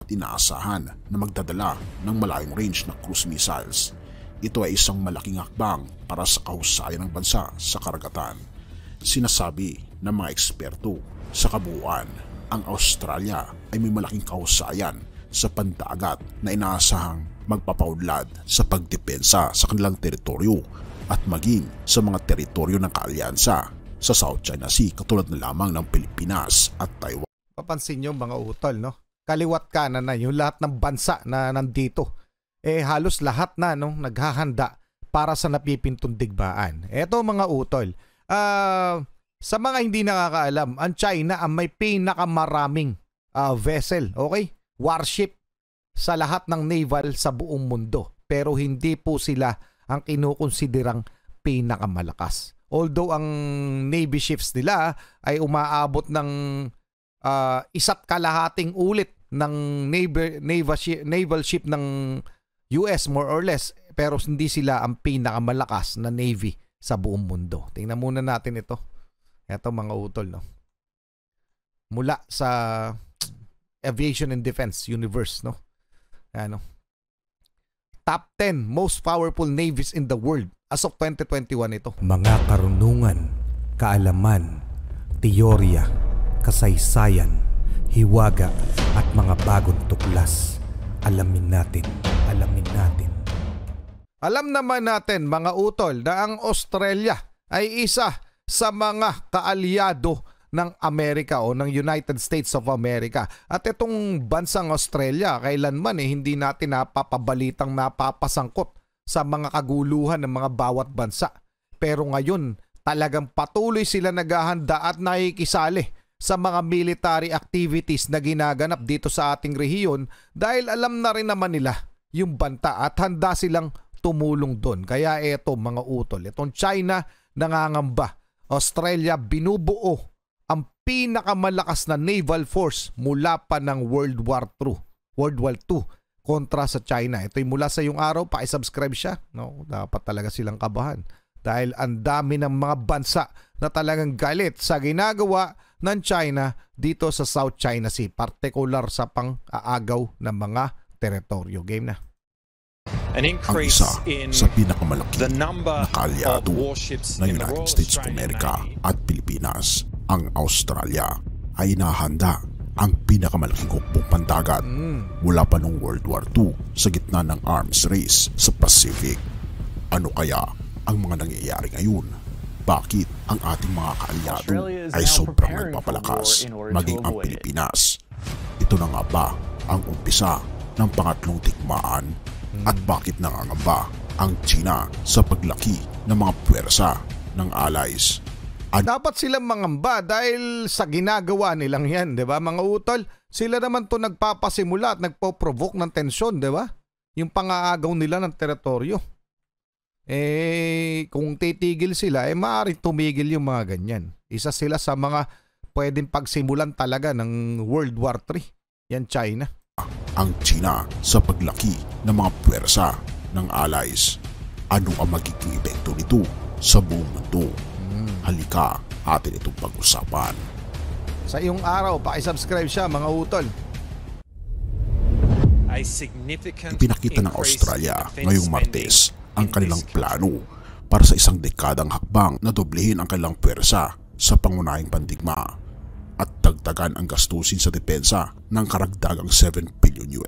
Tinaasahan na magdadala ng malayong range na cruise missiles. Ito ay isang malaking hakbang para sa kahusayan ng bansa sa karagatan. Sinasabi ng mga eksperto sa kabuuan, ang Australia ay may malaking kahusayan sa pandagat na inaasahang magpapaunlad sa pagdepensa sa kanilang teritoryo at maging sa mga teritoryo ng kaalyansa sa South China Sea katulad na lamang ng Pilipinas at Taiwan. Papansin nyo mga utol, no? Kaliwat kanan na yung lahat ng bansa na nandito. Halos lahat na naghahanda para sa napipintong digmaan. Eto mga utol, sa mga hindi nakakaalam, ang China ang may pinakamaraming vessel, okay? Warship sa lahat ng naval sa buong mundo. Pero hindi po sila ang kinukonsiderang pinakamalakas. Although ang Navy ships nila ay umaabot ng 1.5 ulit ng naval ship ng US more or less, pero hindi sila ang pinakamalakas na Navy sa buong mundo. Tingnan muna natin ito. Ito mga utol, no? Mula sa Aviation and Defense Universe, no? Ano? Top 10 most powerful navies in the world as of 2021 ito. Mga karunungan, kaalaman, teorya, kasaysayan, hiwaga at mga bagong tuklas. Alamin natin, alamin natin. Alam naman natin mga utol na ang Australia ay isa sa mga kaalyado ng Amerika o ng United States of America. At itong bansang Australia, kailanman hindi natin napapabalitang napapasangkot sa mga kaguluhan ng mga bawat bansa. Pero ngayon, talagang patuloy sila naghahanda at nakikisali sa mga military activities na ginaganap dito sa ating rehiyon dahil alam na rin naman nila yung banta at handa silang tumulong doon. Kaya eto mga utol, itong China nangangamba. Australia binubuo ang pinakamalakas na naval force mula pa ng World War II kontra sa China. Ito'y mula sa yung araw, paki-subscribe siya. No, dapat talaga silang kabahan. Dahil ang dami ng mga bansa na talagang galit sa ginagawa ng China dito sa South China Sea, partikular sa pang-aagaw ng mga teritoryo. Game na. Ang isa sa pinakamalaki na kaalyado ng United States of America at Pilipinas, ang Australia, ay nahanda ang pinakamalaking hukbong pandagat mula pa noong World War II sa gitna ng arms race sa Pacific. Ano kaya ang mga nangyayari ngayon? Bakit ang ating mga kaalyado ay sobrang nagpapalakas maging ang Pilipinas? Ito na nga ba ang umpisa ng pangatlong digmaan? At bakit nangangamba ang China sa paglaki ng mga puwersa ng allies? Dapat silang mangamba dahil sa ginagawa nilang yan, di ba mga utol? Sila naman to nagpapasimula at nagpo-provoke ng tensyon, di ba? Yung pang-aagaw nila ng teritoryo. Kung titigil sila, maaaring tumigil yung mga ganyan. Isa sila sa mga pwedeng pagsimulan talaga ng World War III. Yan China. Ang China sa paglaki ng mga puwersa ng allies. Ano ang magiging epekto nito sa buong mundo? Halika, atin itong pag-usapan. Sa iyong araw, paki-subscribe siya mga utol. Ipinakita ng Australia ngayong Martes ang kanilang plano para sa isang dekadang hakbang na doblehin ang kanilang puwersa sa pangunahing pandigma at dagdagan ang gastusin sa depensa ng karagdagang $7 billion.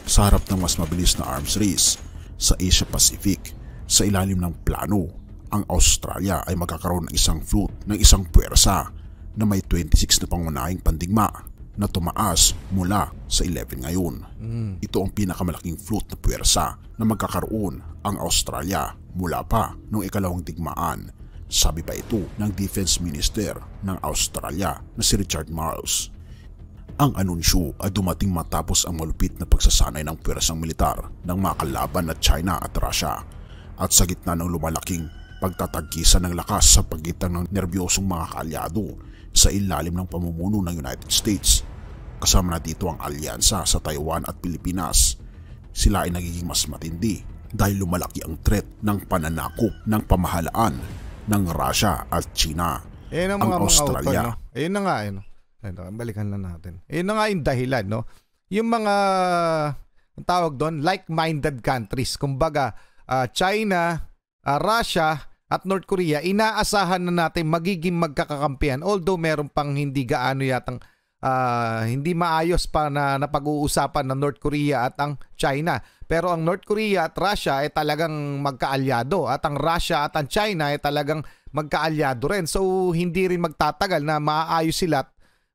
Sa harap ng mas mabilis na arms race sa Asia Pacific, sa ilalim ng plano, ang Australia ay magkakaroon ng isang float ng isang puwersa na may 26 na pangunahing pandigma na tumaas mula sa 11 ngayon. Ito ang pinakamalaking float na puwersa na magkakaroon ang Australia mula pa noong ikalawang digmaan. Sabi pa ito ng Defense Minister ng Australia na si Richard Marles. Ang anunsyo ay dumating matapos ang malupit na pagsasanay ng puwersang militar ng mga kalaban na China at Russia at sa gitna ng lumalaking pagtatagkisan ng lakas sa pagitan ng nerbyosong mga kaalyado sa ilalim ng pamumuno ng United States. Kasama na dito ang alyansa sa Taiwan at Pilipinas. Sila ay nagiging mas matindi dahil lumalaki ang threat ng pananakop ng pamahalaan ng Russia at China. Ang Australia. Ayun na nga. Ano, balikan lang natin. Yun na nga yung dahilan, no? Yung mga, ang tawag doon, like-minded countries. Kumbaga, China, Russia, at North Korea, inaasahan na natin magiging magkakakampihan. Although meron pang hindi gaano yatang hindi maayos pa na napag-uusapan ng North Korea at ang China. Pero ang North Korea at Russia ay talagang magkaalyado. At ang Russia at ang China ay talagang magkaalyado rin. So hindi rin magtatagal na maayos sila.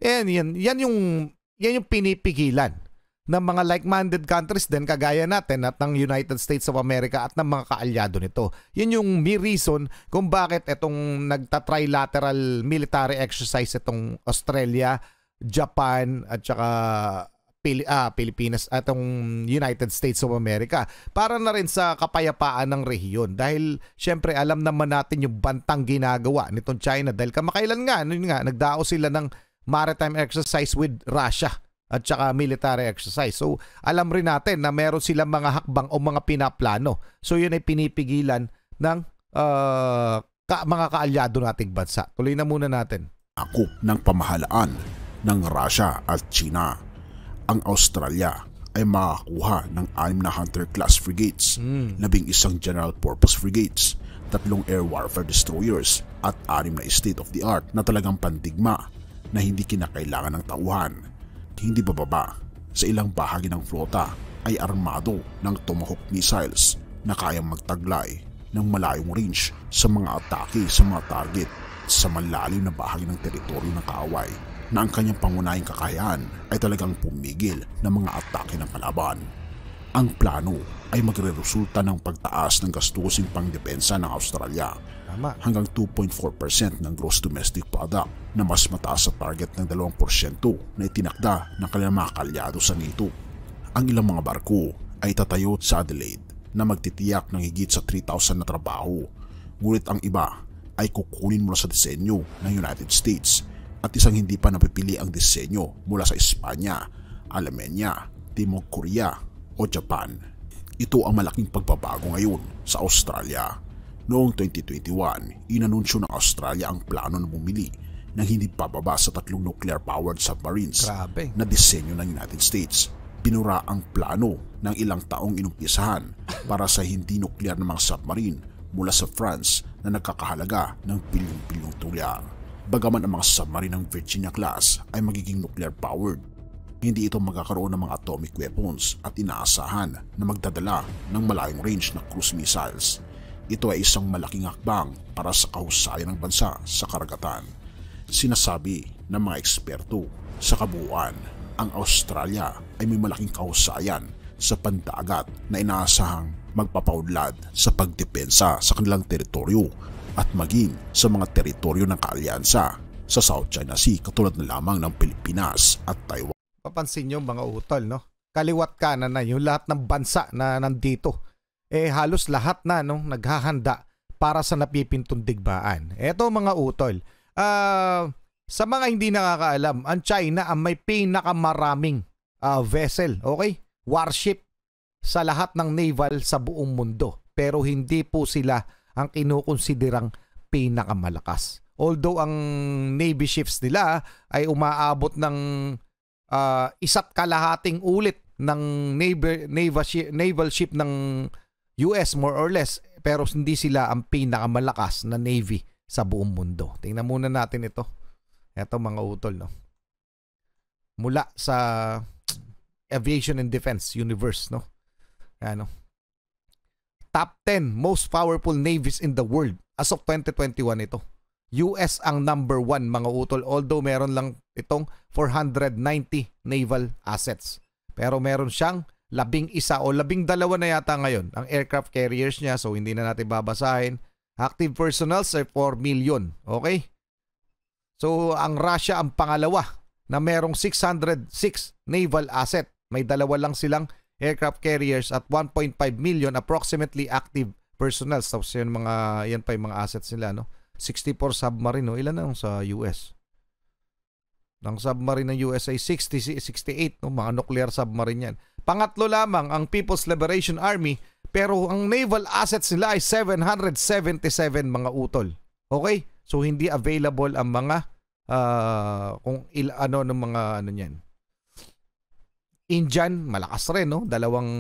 Yan yung pinipigilan ng mga like-minded countries din kagaya natin at ng United States of America at ng mga kaalyado nito. Yun yung reason kung bakit itong nagta-trilateral military exercise itong Australia, Japan at saka Pilipinas at itong United States of America para na rin sa kapayapaan ng rehiyon. Dahil syempre alam naman natin yung bantang ginagawa nitong China dahil kamakailan nga, nagdao sila ng maritime exercise with Russia at saka military exercise. So, alam rin natin na meron silang mga hakbang o mga pinaplano. So, yun ay pinipigilan ng mga kaalyado nating bansa. Tuloy na muna natin. Ako ng pamahalaan ng Russia at China. Ang Australia ay makakuha ng 6 na Hunter-class frigates, 11 general-purpose frigates, 3 air warfare destroyers, at 6 na state-of-the-art na talagang pandigma na hindi kinakailangan ng tauhan. Hindi bababa sa ilang bahagi ng flota ay armado ng Tomahawk missiles na kayang magtaglay ng malayong range sa mga atake sa mga target sa malalim na bahagi ng teritoryo ng kaaway na ang kanyang pangunahing kakayahan ay talagang pumigil ng mga atake ng kalaban. Ang plano ay magreresulta ng pagtaas ng gastusing pangdepensa ng Australia hanggang 2.4% ng gross domestic product na mas mataas sa target ng 2% na itinakda ng kanilang mga kaalyado sa NATO. Ang ilang mga barko ay tatayo sa Adelaide na magtitiyak ng higit sa 3,000 na trabaho, ngunit ang iba ay kukunin mula sa disenyo ng United States at isang hindi pa napipili ang disenyo mula sa Espanya, Alemanya, Timog Korea o Japan. Ito ang malaking pagbabago ngayon sa Australia. Noong 2021, inanunsyo ng Australia ang plano na bumili ng hindi pababa sa 3 nuclear-powered submarines na disenyo ng United States. Pinura ang plano ng ilang taong inumpisahan para sa hindi nuclear na mga submarine mula sa France na nagkakahalaga ng bilyong-bilyong dolyar. Bagaman ang mga submarine ng Virginia class ay magiging nuclear-powered, hindi ito magkakaroon ng mga atomic weapons at inaasahan na magdadala ng malayong range na cruise missiles. Ito ay isang malaking hakbang para sa kahusayan ng bansa sa karagatan. Sinasabi ng mga eksperto sa kabuuan, ang Australia ay may malaking kahusayan sa pandagat na inaasahang magpapaunlad sa pagdepensa sa kanilang teritoryo at maging sa mga teritoryo ng kaalyansa sa South China Sea katulad na lamang ng Pilipinas at Taiwan. Papansin nyo mga utol, no? Kaliwat kanan na yung lahat ng bansa na nandito. Halos lahat na naghahanda para sa napipintong digmaan. Eto mga utol, sa mga hindi nakakaalam, ang China ang may pinakamaraming vessel, okay? Warship sa lahat ng naval sa buong mundo. Pero hindi po sila ang kinukonsiderang pinakamalakas. Although ang Navy ships nila ay umaabot ng 1.5 ulit ng naval ship ng US more or less, pero hindi sila ang pinakamalakas na Navy sa buong mundo. Tingnan muna natin ito. Ito mga utol, no? Mula sa Aviation and Defense Universe, no? Ano? Top 10 most powerful navies in the world as of 2021 ito. US ang number 1 mga utol, although meron lang itong 490 naval assets. Pero meron siyang 11 o 12 na yata ngayon ang aircraft carriers niya, so hindi na natin babasahin. Active personnel ay 4 million. Okay? So ang Russia ang pangalawa na merong 606 naval asset. May 2 lang silang aircraft carriers at 1.5 million approximately active personnel. So yan pa yung mga assets nila, no? 64 submarine, no? Ilan na sa US? Ang submarine ng US ay 68, no? Mga nuclear submarine yan. Pangatlo lamang ang People's Liberation Army, pero ang naval assets nila ay 777 mga utol. Okay? So hindi available ang mga kung ano ng mga ano niyan. Indian, malakas rin, no? Dalawang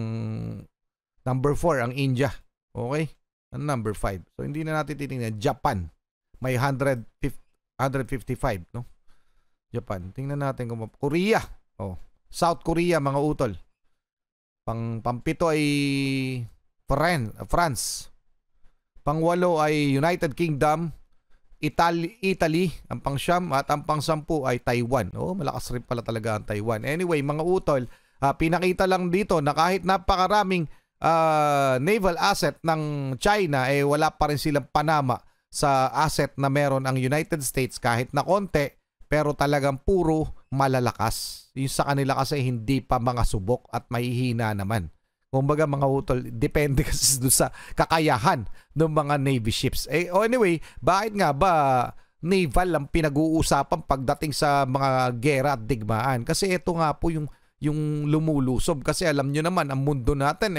number 4 ang India. Okay? Ang number 5. So hindi na natin titingnan. Japan, may 155, no? Japan. Tingnan natin kung Korea. Oh, South Korea, mga utol. Pang-7 ay France. Pang-8 ay United Kingdom, Italy, ang pang-9 at ang pang-10 ay Taiwan. Oh, malakas rin pala talaga ang Taiwan. Anyway, mga utol, pinakita lang dito na kahit napakaraming naval asset ng China, wala pa rin silang panama sa asset na meron ang United States kahit na konti, pero talagang puro malalakas. Yung sa kanila kasi hindi pa mga subok at mahihina naman. Kumbaga mga utol, depende kasi doon sa kakayahan ng mga Navy ships. Anyway, bakit nga ba naval ang pinag-uusapan pagdating sa mga gera at digmaan? Kasi ito nga po yung lumulusob. Kasi alam nyo naman, ang mundo natin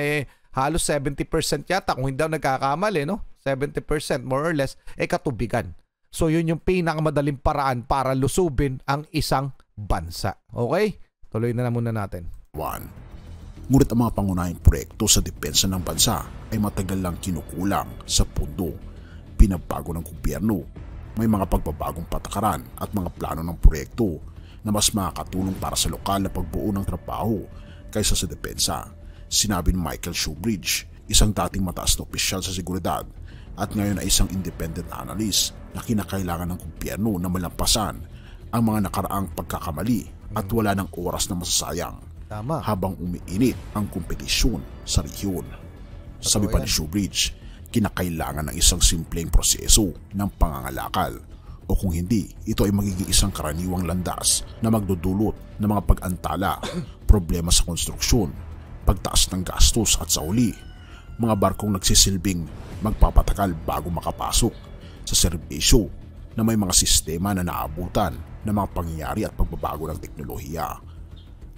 halos 70% yata, kung hindi ako nagkakamali, no? 70% more or less, katubigan. So yun yung pinakamadaling paraan para lusubin ang isang bansa. Okay? Tuloy na muna natin. 1. Ngunit ang mga pangunahing proyekto sa depensa ng bansa ay matagal lang kinukulang sa pundo. Pinabago ng gobyerno, may mga pagbabagong patakaran at mga plano ng proyekto na mas makakatulong para sa lokal na pagbuo ng trabaho kaysa sa depensa. Sinabi ni Michael Shoebridge, isang dating mataas na opisyal sa seguridad at ngayon ay isang independent analyst na kinakailangan ng gobyerno na malampasan ang mga nakaraang pagkakamali at wala ng oras na masasayang. Tama. Habang umiinit ang kompetisyon sa rehiyon. Sabi pa ni Shoebridge, kinakailangan ng isang simpleng proseso ng pangangalakal o kung hindi, ito ay magiging isang karaniwang landas na magdudulot ng mga pag-antala, problema sa konstruksyon, pagtaas ng gastos at sa uli, mga barkong nagsisilbing magpapatakal bago makapasok sa serbisyo na may mga sistema na naabutan ng mga pangyayari at pagbabago ng teknolohiya.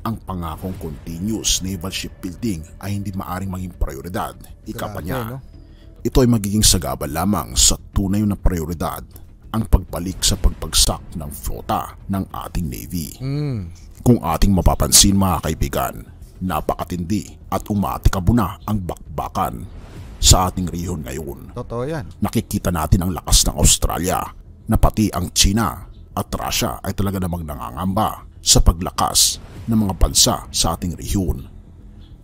Ang pangakong continuous naval shipbuilding ay hindi maaring maging prioridad. Ika pa niya, ito ay magiging sagabal lamang sa tunay na prioridad, ang pagbalik sa pagbagsak ng flota ng ating Navy. Kung ating mapapansin mga kaibigan, napakatindi at umatikabo na ang bakbakan sa ating rehiyon ngayon. Totoo yan. Nakikita natin ang lakas ng Australia na pati ang China at Russia ay talaga namang nangangamba sa paglakas ng mga bansa sa ating rehiyon.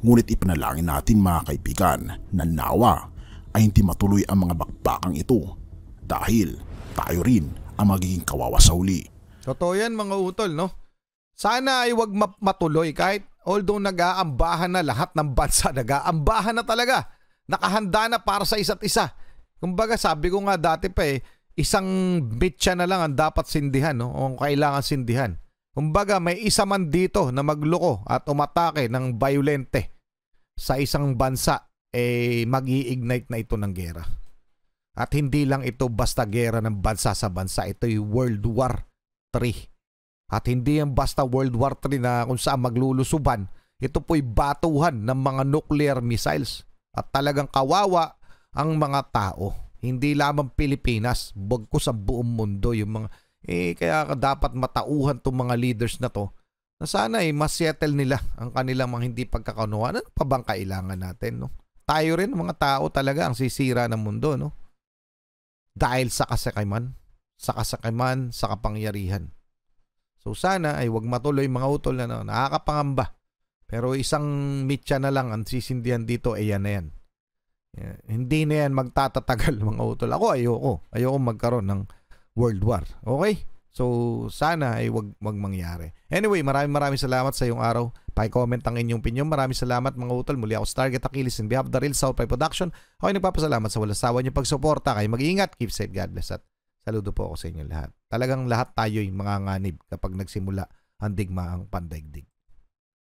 Ngunit ipanalangin natin mga kaibigan na nawa ay hindi matuloy ang mga bakbakang ito dahil tayo rin ang magiging kawawa sa huli. Totoo yan mga utol, no? Sana ay wag matuloy kahit although nag-aambahan na lahat ng bansa, nag-aambahan na talaga. Nakahanda na para sa isa't isa. Kumbaga sabi ko nga dati pa isang bitya na lang ang dapat sindihan, no? O kailangan sindihan. Kumbaga may isa man dito na magloko at umatake ng violente sa isang bansa, mag-i-ignite na ito ng gera. At hindi lang ito basta gera ng bansa sa bansa, ito'y World War III. At hindi yan basta World War III na kung saan maglulusuban, ito po'y batuhan ng mga nuclear missiles. At talagang kawawa ang mga tao. Hindi lamang Pilipinas, bagkus sa buong mundo yung mga kaya dapat matauhan tong mga leaders na to na sana mas-settle nila ang kanilang mga hindi pagkakaunawan. Ano pa bang kailangan natin, no? Tayo rin mga tao talaga ang sisira ng mundo, no? Dahil sa kasakiman, sa kapangyarihan. So sana ay wag matuloy mga utol na nakakapangamba. Pero isang mitya na lang ang sisindihan dito, yan na yan. Hindi na yan magtatatagal mga utol. Ako ayoko magkaroon ng World War. Okay? So, sana ay wag mangyari. Anyway, maraming salamat sa iyong araw. Paki-comment ang inyong opinion. Maraming salamat mga utol. Muli ako Stargate Achilles in behalf of the Real South Pie Production. Ako'y nagpapasalamat sa walang sawa niyong pagsuporta. Kayo mag-iingat. Keep safe. God bless. At saludo po ako sa inyo lahat. Talagang lahat tayo'y mga nganib kapag nagsimula ang digmaang pandaigdig.